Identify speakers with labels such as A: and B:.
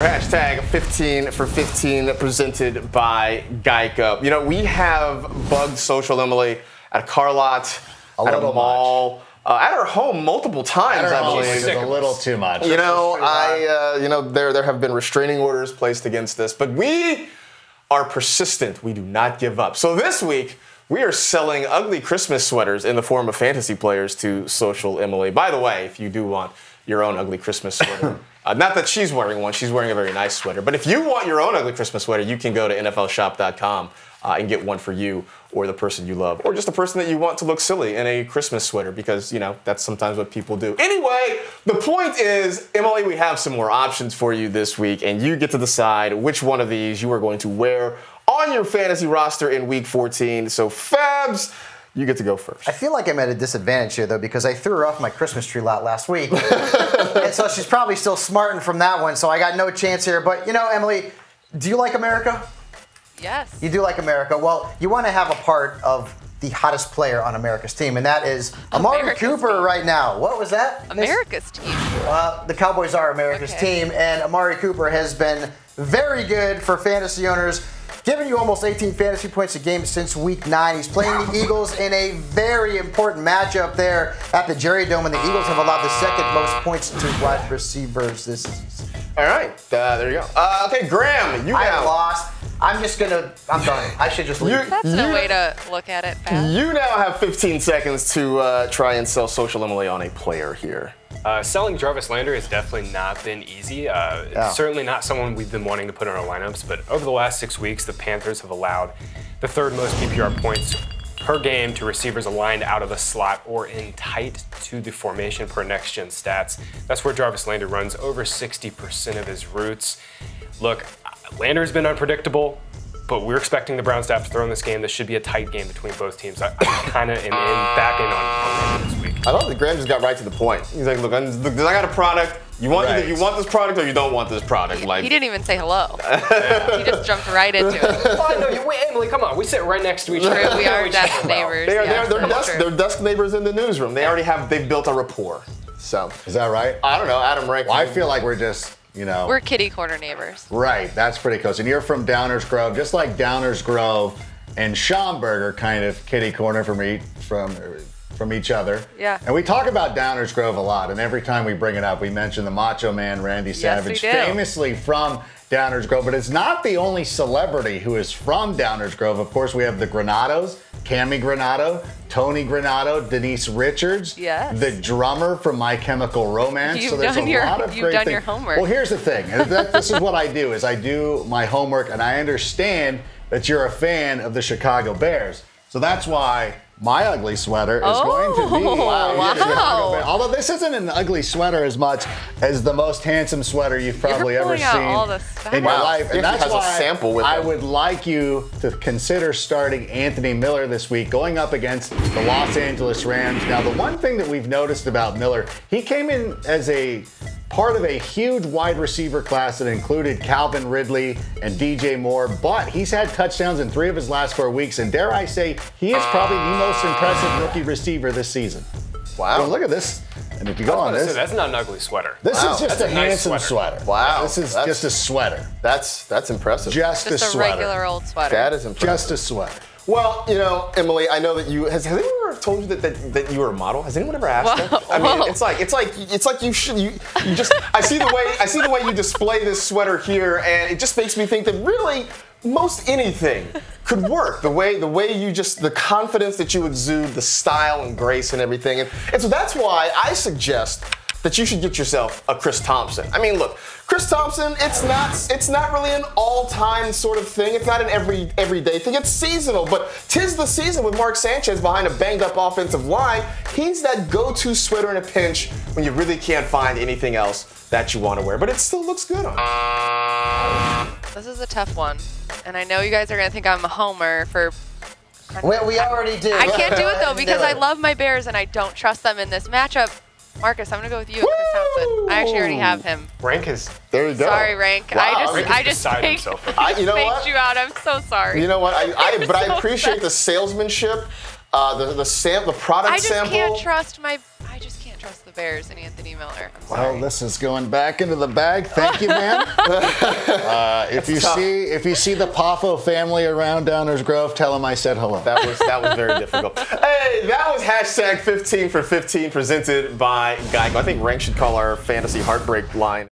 A: Hashtag 15 for 15 presented by Geico. You know, we have bugged Social Emily at a car lot, at a mall, at our home multiple times, I believe.
B: It's a little too much.
A: You know, there have been restraining orders placed against this, but we are persistent. We do not give up. So this week, we are selling ugly Christmas sweaters in the form of fantasy players to Social Emily. By the way, if you do want your own ugly Christmas sweater, not that she's wearing one, she's wearing a very nice sweater, but if you want your own ugly Christmas sweater, you can go to NFLshop.com and get one for you or the person you love, or just the person that you want to look silly in a Christmas sweater, because, you know, that's sometimes what people do. Anyway, the point is, Emily, we have some more options for you this week, and you get to decide which one of these you are going to wear on your fantasy roster in Week 14. So, Fabs, you get to go first.
C: I feel like I'm at a disadvantage here, though, because I threw her off my Christmas tree lot last week. And so she's probably still smarting from that one, so I got no chance here. But, you know, Emily, do you like America?
D: Yes.
C: You do like America. Well, you want to have a part of the hottest player on America's team, and that is Amari Cooper
D: team.
C: Right now. What was that?
D: America's team.
C: The Cowboys are America's team, and Amari Cooper has been very good for fantasy owners, giving you almost 18 fantasy points a game since Week 9. He's playing the Eagles in a very important matchup there at the Jerry Dome, and the Eagles have allowed the second most points to wide receivers this season.
A: All right, there you go. Okay, Graham, you
C: I lost. I'm done. I should just leave.
D: That's no way to look at it, Pat.
A: You now have 15 seconds to try and sell Social Emily on a player here.
E: Selling Jarvis Landry has definitely not been easy. It's certainly not someone we've been wanting to put in our lineups, but over the last 6 weeks, the Panthers have allowed the third most PPR points per game to receivers aligned out of the slot or in tight to the formation per next-gen stats. That's where Jarvis Landry runs over 60% of his routes. Look, Landry's been unpredictable, but we're expecting the Browns to have to throw in this game. This should be a tight game between both teams. I kind of am back in on Landry this week.
A: I love that Graham just got right to the point. He's like, look, I got a product. Either you want this product or you don't want this product.
D: He didn't even say hello. He just jumped right into it.
E: Oh, no, wait, Emily, come on. We sit right next to each other.
D: We are desk neighbors.
A: They're desk neighbors in the newsroom. They've built a rapport. So
B: is that right?
A: I don't know, Adam Rank.
B: Well, I feel like we're just, you know.
D: We're kitty corner neighbors. Right,
B: that's pretty close. And you're from Downers Grove, just like Downers Grove and Schaumburg are kind of kitty corner from each other.
D: Yeah.
B: And we talk about Downers Grove a lot, and every time we bring it up, we mention the Macho Man Randy Savage, famously from Downers Grove, but it's not the only celebrity who is from Downers Grove. Of course, we have the Granados, Cammy Granado, Tony Granado, Denise Richards, the drummer from My Chemical Romance.
D: You've done your homework.
B: Well, here's the thing. This is what I do, is I do my homework, and I understand that you're a fan of the Chicago Bears. So that's why my ugly sweater is going to be
D: wow.
B: Although this isn't an ugly sweater as much as the most handsome sweater you've probably ever seen in your life. And that's why I would like you to consider starting Anthony Miller this week, going up against the Los Angeles Rams. Now, the one thing that we've noticed about Miller, he came in as a part of a huge wide receiver class that included Calvin Ridley and DJ Moore, but he's had touchdowns in 3 of his last 4 weeks, and dare I say, he is probably the most impressive rookie receiver this season.
A: Wow.
B: Well, look at this. And if you go on this,
E: that's not an ugly sweater.
B: This is just a handsome sweater.
A: Wow.
B: This is just a sweater.
A: That's impressive.
D: Just a regular old sweater.
A: That is impressive.
B: Just a sweater.
A: Well, you know, Emily, I know that has anyone ever told you that you were a model? Has anyone ever asked that? I mean, it's like you just I see the way you display this sweater here, and it just makes me think that really most anything could work. The way the confidence that you exude, the style and grace and everything. And so that's why I suggest that you should get yourself a Chris Thompson. I mean, look, Chris Thompson, it's not really an all-time sort of thing. It's not an everyday thing. It's seasonal, but 'tis the season with Mark Sanchez behind a banged-up offensive line. He's that go-to sweater in a pinch when you really can't find anything else that you want to wear, but it still looks good on you.
D: This is a tough one, and I know you guys are going to think I'm a homer for...
C: Well, we already do.
D: I can't do it, though, because I love my Bears, and I don't trust them in this matchup. Marcus, I'm going to go with you and Chris Thompson. I actually already have him.
E: Rank is...
A: There you go.
D: Sorry, Rank.
A: Wow.
D: I just faked you out. I'm so sorry.
A: You know what? I appreciate the salesmanship, the product sample.
D: I just can't trust can't trust the Bears and Anthony Miller.
B: Well, this is going back into the bag. Thank you, man. If you see the Poffo family around Downers Grove, tell them I said hello.
A: That was very difficult. Hey, that was hashtag 15 for 15 presented by Geico. I think Rank should call our fantasy heartbreak line.